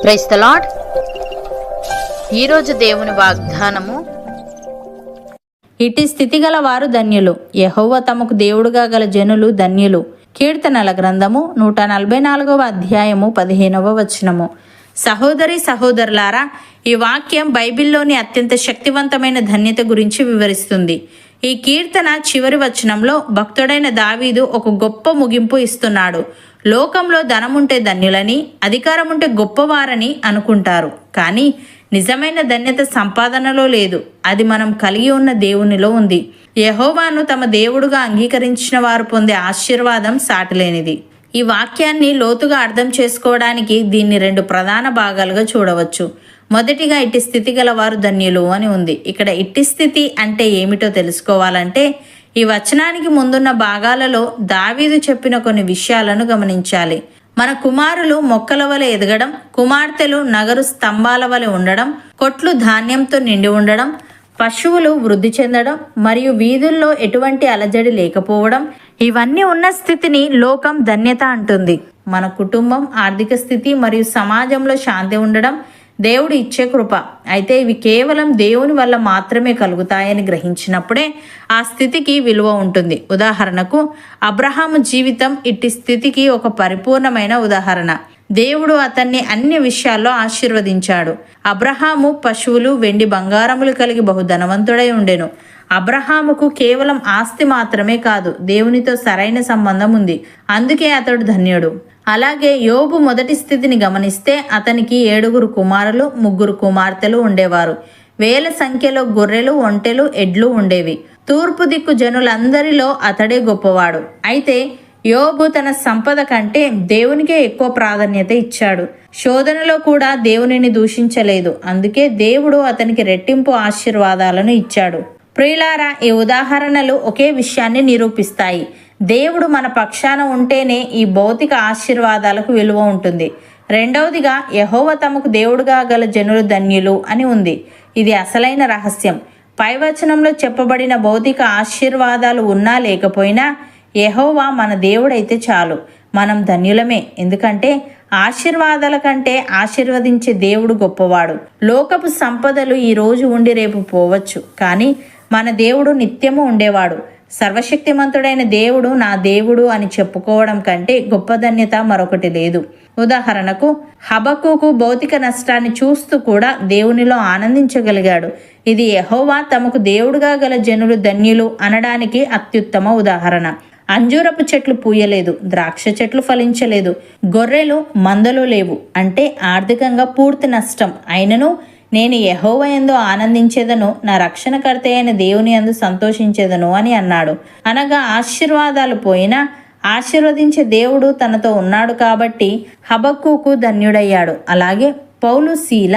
Praise the lord. ఈరోజు దేవుని వాగ్దానము, ఇట్టి స్థితిగల వారు ధన్యులు, యెహోవా తమకు దేవుడుగా గల జనులు ధన్యులు. కీర్తనల గ్రంథము 144వ అధ్యాయము 15వ వచనము. సహోదరి సహోదరులారా, ఈ వాక్యం బైబిల్లోని అత్యంత శక్తివంతమైన ధన్యత గురించి వివరిస్తుంది. ఈ కీర్తన చివరి వచనంలో భక్తుడైన దావీదు ఒక గొప్ప ముగింపు ఇస్తున్నాడు. లోకంలో ధనముంటే ధన్యులని, అధికారముంటే గొప్పవారని అనుకుంటారు. కానీ నిజమైన ధన్యత సంపాదనలో లేదు, అది మనం కలిగి ఉన్న దేవునిలో ఉంది. యెహోవాను తమ దేవుడుగా అంగీకరించిన వారు పొందే ఆశీర్వాదం సాటిలేనిది. ఈ వాక్యాన్ని లోతుగా అర్థం చేసుకోవడానికి దీన్ని 2 ప్రధాన భాగాలుగా చూడవచ్చు. మొదటిగా ఇట్టి స్థితి గల వారు ధన్యులు అని ఉంది. ఇక్కడ ఇట్టి స్థితి అంటే ఏమిటో తెలుసుకోవాలంటే ఈ వచనానికి ముందున్న భాగాలలో దావీదు చెప్పిన కొన్ని విషయాలను గమనించాలి. మన కుమారులు మొక్కల వలె ఎదగడం, కుమార్తెలు నగరు స్తంభాల వలె ఉండడం, కొట్లు ధాన్యంతో నిండి ఉండడం, పశువులు వృద్ధి చెందడం మరియు వీధుల్లో ఎటువంటి అలజడి లేకపోవడం, ఇవన్నీ ఉన్న స్థితిని లోకం ధన్యత అంటుంది. మన కుటుంబం, ఆర్థిక స్థితి మరియు సమాజంలో శాంతి ఉండడం దేవుడు ఇచ్చే కృప. అయితే ఇవి కేవలం దేవుని వల్ల మాత్రమే కలుగుతాయని గ్రహించినప్పుడే ఆ స్థితికి విలువ ఉంటుంది. ఉదాహరణకు అబ్రహాము జీవితం ఇట్టి స్థితికి ఒక పరిపూర్ణమైన ఉదాహరణ. దేవుడు అతన్ని అన్ని విషయాల్లో ఆశీర్వదించాడు. అబ్రహాము పశువులు, వెండి, బంగారములు కలిగి బహుధనవంతుడై ఉండెను. అబ్రహాముకు కేవలం ఆస్తి మాత్రమే కాదు, దేవునితో సరైన సంబంధం ఉంది. అందుకే అతడు ధన్యుడు. అలాగే యోబు మొదటి స్థితిని గమనిస్తే అతనికి 7 కుమారులు, 3 కుమార్తెలు ఉండేవారు. వేల సంఖ్యలో గొర్రెలు, ఒంటెలు, ఎడ్లు ఉండేవి. తూర్పు దిక్కు జనులందరిలో అతడే గొప్పవాడు. అయితే యోబు తన సంపద కంటే దేవునికే ఎక్కువ ప్రాధాన్యత ఇచ్చాడు. శోధనలో కూడా దేవునిని దూషించలేదు. అందుకే దేవుడు అతనికి రెట్టింపు ఆశీర్వాదాలను ఇచ్చాడు. ప్రియులారా, ఈ ఉదాహరణలు ఒకే విషయాన్ని నిరూపిస్తాయి. దేవుడు మన పక్షాన ఉంటేనే ఈ భౌతిక ఆశీర్వాదాలకు విలువ ఉంటుంది. రెండవదిగా యెహోవా తమకు దేవుడుగా గల జనులు ధన్యులు అని ఉంది. ఇది అసలైన రహస్యం. పై వచనంలో చెప్పబడిన భౌతిక ఆశీర్వాదాలు ఉన్నా లేకపోయినా యెహోవా మన దేవుడైతే చాలు, మనం ధన్యులమే. ఎందుకంటే ఆశీర్వాదాల కంటే ఆశీర్వదించే దేవుడు గొప్పవాడు. లోకపు సంపదలు ఈ రోజు ఉండి రేపు పోవచ్చు, కానీ మన దేవుడు నిత్యము ఉండేవాడు. సర్వశక్తిమంతుడైన దేవుడు నా దేవుడు అని చెప్పుకోవడం కంటే గొప్ప ధన్యత మరొకటి లేదు. ఉదాహరణకు హబక్కూకు భౌతిక నష్టాన్ని చూస్తూ కూడా దేవునిలో ఆనందించగలిగాడు. ఇది యెహోవా తమకు దేవుడుగా గల జనులు ధన్యులు అనడానికి అత్యుత్తమ ఉదాహరణ. అంజూరపు చెట్లు పూయలేదు, ద్రాక్ష చెట్లు ఫలించలేదు, గొర్రెలు మందలు లేవు అంటే ఆర్థికంగా పూర్తి నష్టం. అయినను నేను యెహోవా యందు ఆనందించేదను, నా రక్షణకర్త అయిన దేవుని యందు సంతోషించేదను అని అన్నాడు. అనగా ఆశీర్వాదాలు పోయినా ఆశీర్వదించే దేవుడు తనతో ఉన్నాడు కాబట్టి హబక్కూకు ధన్యుడయ్యాడు. అలాగే పౌలు, శీల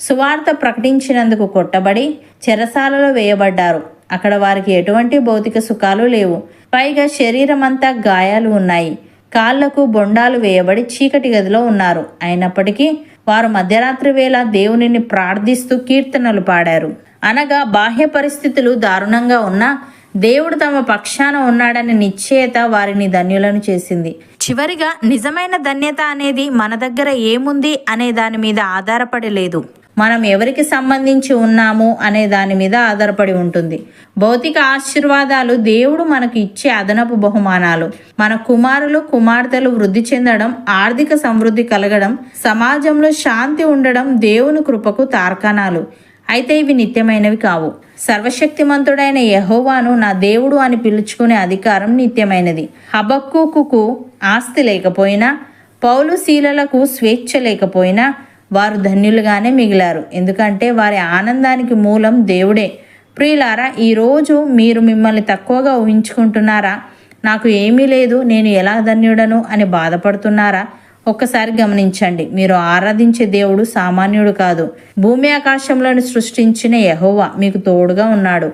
సువార్త ప్రకటించినందుకు కొట్టబడి చెరసాలలో వేయబడ్డారు. అక్కడ వారికి ఎటువంటి భౌతిక సుఖాలు లేవు. పైగా శరీరమంతా గాయాలు ఉన్నాయి. కాళ్లకు బొండాలు వేయబడి చీకటి గదిలో ఉన్నారు. అయినప్పటికీ వారు మధ్యరాత్రి వేళ దేవునిని ప్రార్థిస్తూ కీర్తనలు పాడారు. అనగా బాహ్య పరిస్థితులు దారుణంగా ఉన్నా దేవుడు తమ పక్షాన ఉన్నాడని నిశ్చయత వారిని ధన్యులను చేసింది. చివరిగా నిజమైన ధన్యత అనేది మన దగ్గర ఏముంది అనే దాని మీద ఆధారపడి లేదు, మనం ఎవరికి సంబంధించి ఉన్నాము అనే దాని మీద ఆధారపడి ఉంటుంది. భౌతిక ఆశీర్వాదాలు దేవుడు మనకు ఇచ్చే అదనపు బహుమానాలు. మన కుమారులు, కుమార్తెలు వృద్ధి చెందడం, ఆర్థిక సమృద్ధి కలగడం, సమాజంలో శాంతి ఉండడం దేవుని కృపకు తార్కాణాలు. అయితే ఇవి నిత్యమైనవి కావు. సర్వశక్తిమంతుడైన యెహోవాను నా దేవుడు అని పిలుచుకునే అధికారం నిత్యమైనది. హబక్కూకు ఆస్తి లేకపోయినా, పౌలు, శీలలకు స్వేచ్ఛ లేకపోయినా వారు ధన్యులుగానే మిగిలారు. ఎందుకంటే వారి ఆనందానికి మూలం దేవుడే. ప్రియులారా, ఈరోజు మీరు మిమ్మల్ని తక్కువగా ఊహించుకుంటున్నారా? నాకు ఏమీ లేదు, నేను ఎలా ధన్యుడను అని బాధపడుతున్నారా? ఒక్కసారి గమనించండి, మీరు ఆరాధించే దేవుడు సామాన్యుడు కాదు. భూమి ఆకాశంలోని సృష్టించిన యెహోవా మీకు తోడుగా ఉన్నాడు.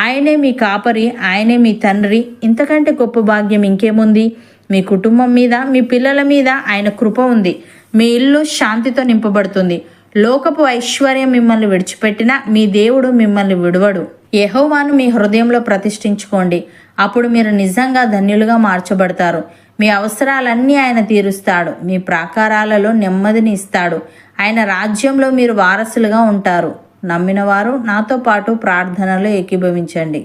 ఆయనే మీ కాపరి, ఆయనే మీ తండ్రి. ఇంతకంటే గొప్ప భాగ్యం ఇంకేముంది? మీ కుటుంబం మీద, మీ పిల్లల మీద ఆయన కృప ఉంది. మీ ఇల్లు శాంతితో నింపబడుతుంది. లోకపు ఐశ్వర్యం మిమ్మల్ని విడిచిపెట్టినా మీ దేవుడు మిమ్మల్ని విడువడు. యెహోవాను మీ హృదయంలో ప్రతిష్ఠించుకోండి. అప్పుడు మీరు నిజంగా ధన్యులుగా మార్చబడతారు. మీ అవసరాలన్నీ ఆయన తీరుస్తాడు. మీ ప్రాకారాలలో నెమ్మదిని ఇస్తాడు. ఆయన రాజ్యంలో మీరు వారసులుగా ఉంటారు. నమ్మిన వారు నాతో పాటు ప్రార్థనలో ఏకీభవించండి.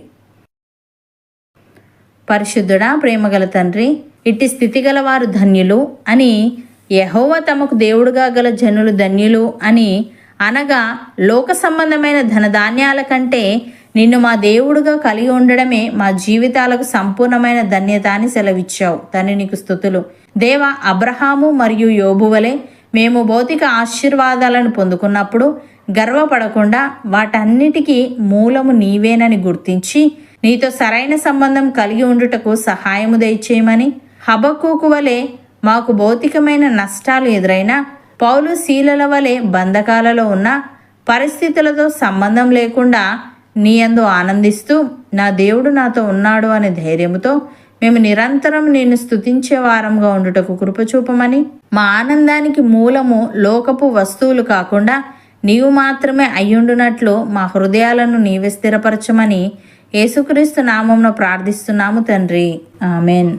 పరిశుద్ధుడా, ప్రేమగల తండ్రి, ఇట్టి స్థితిగల వారు ధన్యులు అని, యెహోవా తమకు దేవుడుగా గల జనులు ధన్యులు అని అనగా, లోక సంబంధమైన ధనధాన్యాల కంటే నిన్ను మా దేవుడుగా కలిగి ఉండడమే మా జీవితాలకు సంపూర్ణమైన ధన్యత అని సెలవిచ్చావు. తండ్రి, నీకు స్తుతులు. దేవా, అబ్రహాము మరియు యోబు వలె మేము భౌతిక ఆశీర్వాదాలను పొందుకున్నప్పుడు గర్వపడకుండా వాటన్నిటికీ మూలము నీవేనని గుర్తించి నీతో సరైన సంబంధం కలిగి ఉండుటకు సహాయము దయచేయమని, హబక్కూకు వలె మాకు భౌతికమైన నష్టాలు ఎదురైనా, పౌలు శీలల వలె బంధకాలలో ఉన్న పరిస్థితులతో సంబంధం లేకుండా నీ యందు ఆనందిస్తూ నా దేవుడు నాతో ఉన్నాడు అనే ధైర్యముతో మేము నిరంతరం నిన్ను స్తుతించే వారంగా ఉండుటకు కృపచూపమని, మా ఆనందానికి మూలము లోకపు వస్తువులు కాకుండా నీవు మాత్రమే అయ్యుండునట్లు మా హృదయాలను నీవే స్థిరపరచమని యేసుక్రీస్తు నామమున ప్రార్థిస్తున్నాము తండ్రి. ఆమెన్.